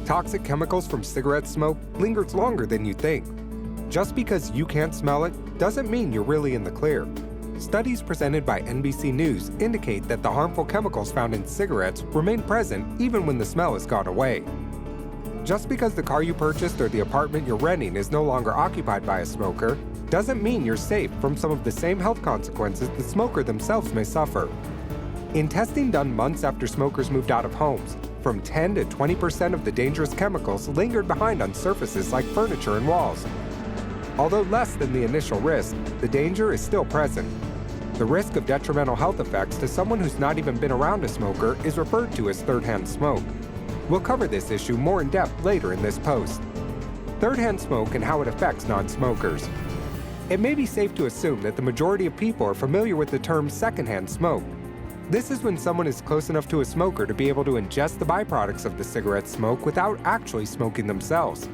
Toxic chemicals from cigarette smoke lingers longer than you think. Just because you can't smell it doesn't mean you're really in the clear. Studies presented by NBC News indicate that the harmful chemicals found in cigarettes remain present even when the smell has gone away. Just because the car you purchased or the apartment you're renting is no longer occupied by a smoker doesn't mean you're safe from some of the same health consequences the smoker themselves may suffer. In testing done months after smokers moved out of homes, from 10 to 20% of the dangerous chemicals lingered behind on surfaces like furniture and walls. Although less than the initial risk, the danger is still present. The risk of detrimental health effects to someone who's not even been around a smoker is referred to as third-hand smoke. We'll cover this issue more in depth later in this post. Third-hand smoke and how it affects non-smokers. It may be safe to assume that the majority of people are familiar with the term second-hand smoke. This is when someone is close enough to a smoker to be able to ingest the byproducts of the cigarette smoke without actually smoking themselves.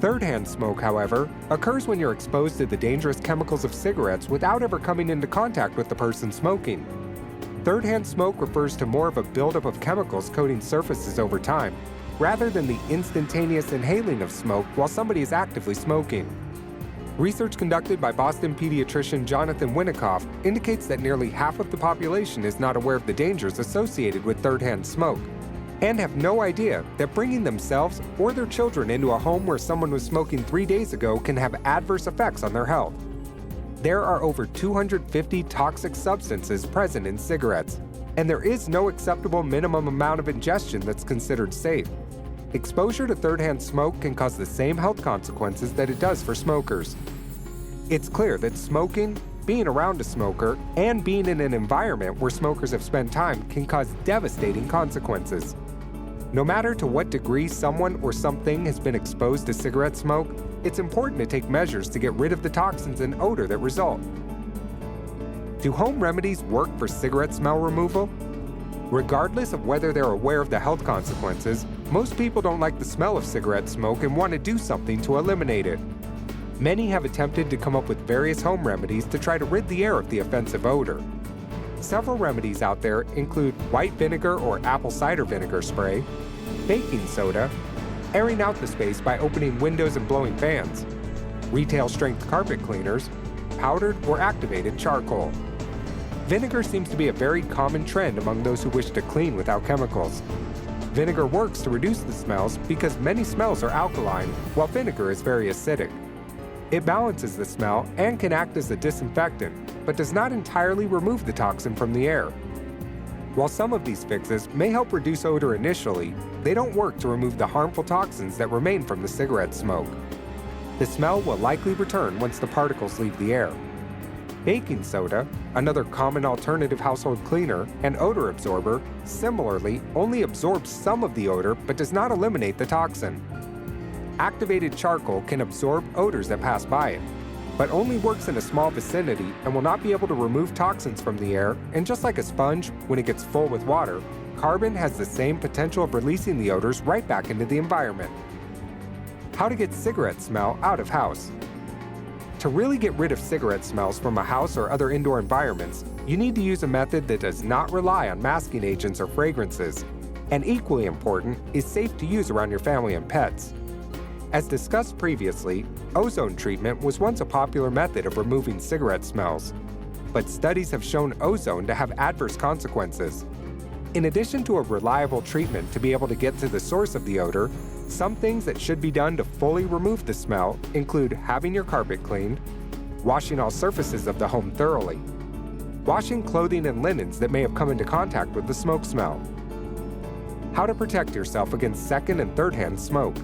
Third-hand smoke, however, occurs when you're exposed to the dangerous chemicals of cigarettes without ever coming into contact with the person smoking. Third-hand smoke refers to more of a buildup of chemicals coating surfaces over time, rather than the instantaneous inhaling of smoke while somebody is actively smoking. Research conducted by Boston pediatrician Jonathan Winikoff indicates that nearly half of the population is not aware of the dangers associated with third-hand smoke, and have no idea that bringing themselves or their children into a home where someone was smoking 3 days ago can have adverse effects on their health. There are over 250 toxic substances present in cigarettes, and there is no acceptable minimum amount of ingestion that's considered safe. Exposure to third-hand smoke can cause the same health consequences that it does for smokers. It's clear that smoking, being around a smoker, and being in an environment where smokers have spent time can cause devastating consequences. No matter to what degree someone or something has been exposed to cigarette smoke, it's important to take measures to get rid of the toxins and odor that result. Do home remedies work for cigarette smell removal? Regardless of whether they're aware of the health consequences, most people don't like the smell of cigarette smoke and want to do something to eliminate it. Many have attempted to come up with various home remedies to try to rid the air of the offensive odor. Several remedies out there include white vinegar or apple cider vinegar spray, baking soda, airing out the space by opening windows and blowing fans, retail-strength carpet cleaners, powdered or activated charcoal. Vinegar seems to be a very common trend among those who wish to clean without chemicals. Vinegar works to reduce the smells because many smells are alkaline, while vinegar is very acidic. It balances the smell and can act as a disinfectant, but does not entirely remove the toxin from the air. While some of these fixes may help reduce odor initially, they don't work to remove the harmful toxins that remain from the cigarette smoke. The smell will likely return once the particles leave the air. Baking soda, another common alternative household cleaner and odor absorber, similarly only absorbs some of the odor but does not eliminate the toxin. Activated charcoal can absorb odors that pass by it, but only works in a small vicinity and will not be able to remove toxins from the air, and just like a sponge, when it gets full with water, carbon has the same potential of releasing the odors right back into the environment. How to get cigarette smell out of house. To really get rid of cigarette smells from a house or other indoor environments, you need to use a method that does not rely on masking agents or fragrances, and equally important, is safe to use around your family and pets. As discussed previously, ozone treatment was once a popular method of removing cigarette smells, but studies have shown ozone to have adverse consequences. In addition to a reliable treatment to be able to get to the source of the odor, some things that should be done to fully remove the smell include having your carpet cleaned, washing all surfaces of the home thoroughly, washing clothing and linens that may have come into contact with the smoke smell. How to protect yourself against second and third-hand smoke.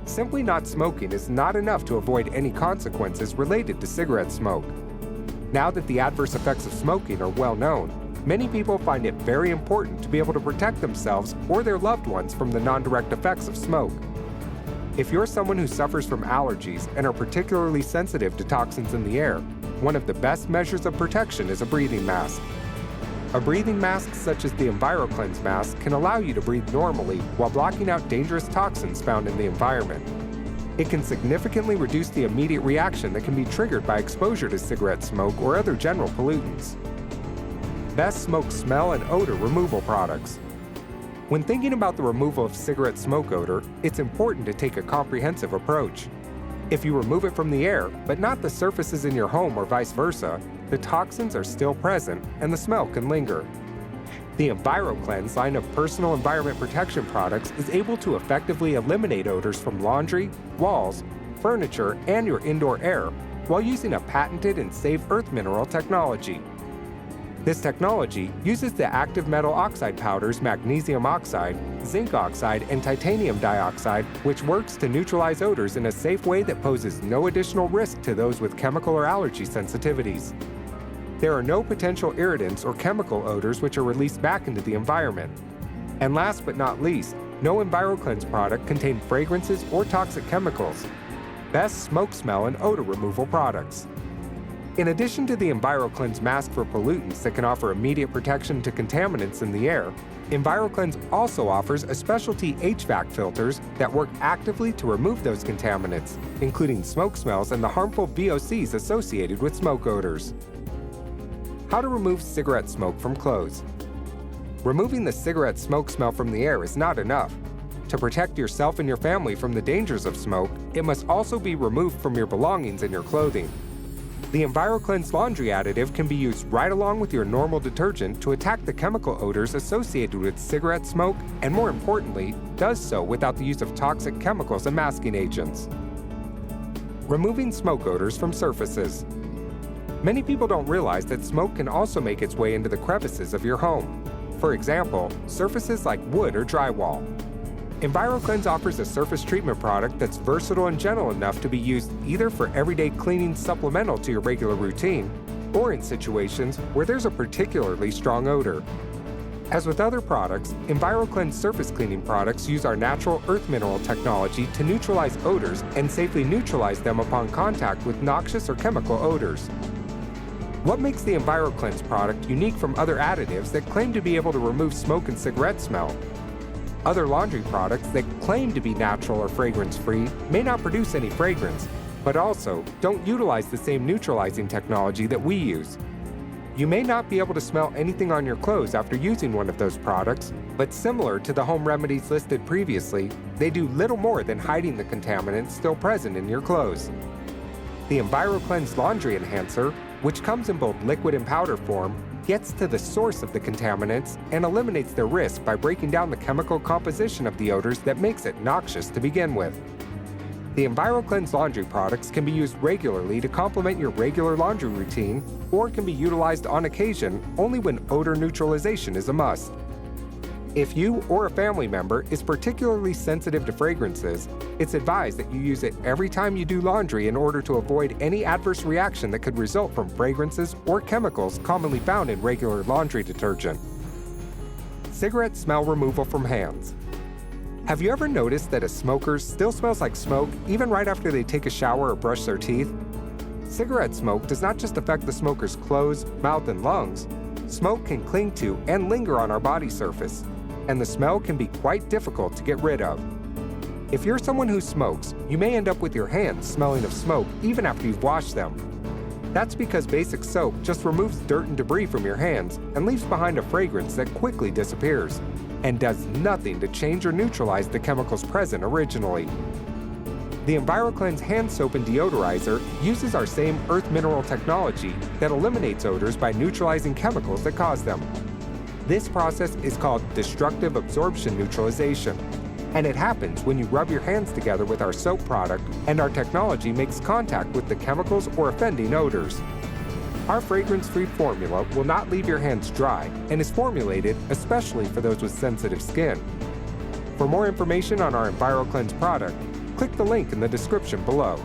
Simply not smoking is not enough to avoid any consequences related to cigarette smoke. Now that the adverse effects of smoking are well known, many people find it very important to be able to protect themselves or their loved ones from the non-direct effects of smoke. If you're someone who suffers from allergies and are particularly sensitive to toxins in the air, one of the best measures of protection is a breathing mask. A breathing mask such as the EnviroKlenz mask can allow you to breathe normally while blocking out dangerous toxins found in the environment. It can significantly reduce the immediate reaction that can be triggered by exposure to cigarette smoke or other general pollutants. Best smoke smell and odor removal products. When thinking about the removal of cigarette smoke odor, it's important to take a comprehensive approach. If you remove it from the air, but not the surfaces in your home or vice versa, the toxins are still present and the smell can linger. The EnviroKlenz line of personal environment protection products is able to effectively eliminate odors from laundry, walls, furniture, and your indoor air while using a patented and safe earth mineral technology. This technology uses the active metal oxide powders magnesium oxide, zinc oxide, and titanium dioxide, which works to neutralize odors in a safe way that poses no additional risk to those with chemical or allergy sensitivities. There are no potential irritants or chemical odors which are released back into the environment. And last but not least, no EnviroKlenz product contains fragrances or toxic chemicals. Best smoke, smell, and odor removal products. In addition to the EnviroKlenz mask for pollutants that can offer immediate protection to contaminants in the air, EnviroKlenz also offers a specialty HVAC filters that work actively to remove those contaminants, including smoke smells and the harmful VOCs associated with smoke odors. How to remove cigarette smoke from clothes. Removing the cigarette smoke smell from the air is not enough. To protect yourself and your family from the dangers of smoke, it must also be removed from your belongings and your clothing. The EnviroKlenz laundry additive can be used right along with your normal detergent to attack the chemical odors associated with cigarette smoke, and more importantly, does so without the use of toxic chemicals and masking agents. Removing smoke odors from surfaces. Many people don't realize that smoke can also make its way into the crevices of your home. For example, surfaces like wood or drywall. EnviroKlenz offers a surface treatment product that's versatile and gentle enough to be used either for everyday cleaning supplemental to your regular routine, or in situations where there's a particularly strong odor. As with other products, EnviroKlenz surface cleaning products use our natural earth mineral technology to neutralize odors and safely neutralize them upon contact with noxious or chemical odors. What makes the EnviroKlenz product unique from other additives that claim to be able to remove smoke and cigarette smell? Other laundry products that claim to be natural or fragrance-free may not produce any fragrance, but also don't utilize the same neutralizing technology that we use. You may not be able to smell anything on your clothes after using one of those products, but similar to the home remedies listed previously, they do little more than hiding the contaminants still present in your clothes. The EnviroKlenz Laundry Enhancer, which comes in both liquid and powder form, gets to the source of the contaminants and eliminates their risk by breaking down the chemical composition of the odors that makes it noxious to begin with. The EnviroKlenz laundry products can be used regularly to complement your regular laundry routine, or can be utilized on occasion only when odor neutralization is a must. If you or a family member is particularly sensitive to fragrances, it's advised that you use it every time you do laundry in order to avoid any adverse reaction that could result from fragrances or chemicals commonly found in regular laundry detergent. Cigarette smell removal from hands. Have you ever noticed that a smoker still smells like smoke even right after they take a shower or brush their teeth? Cigarette smoke does not just affect the smoker's clothes, mouth, and lungs. Smoke can cling to and linger on our body surface, and the smell can be quite difficult to get rid of. If you're someone who smokes, you may end up with your hands smelling of smoke even after you've washed them. That's because basic soap just removes dirt and debris from your hands and leaves behind a fragrance that quickly disappears, and does nothing to change or neutralize the chemicals present originally. The EnviroKlenz hand soap and deodorizer uses our same earth mineral technology that eliminates odors by neutralizing chemicals that cause them. This process is called destructive absorption neutralization, and it happens when you rub your hands together with our soap product and our technology makes contact with the chemicals or offending odors. Our fragrance-free formula will not leave your hands dry and is formulated especially for those with sensitive skin. For more information on our EnviroKlenz product, click the link in the description below.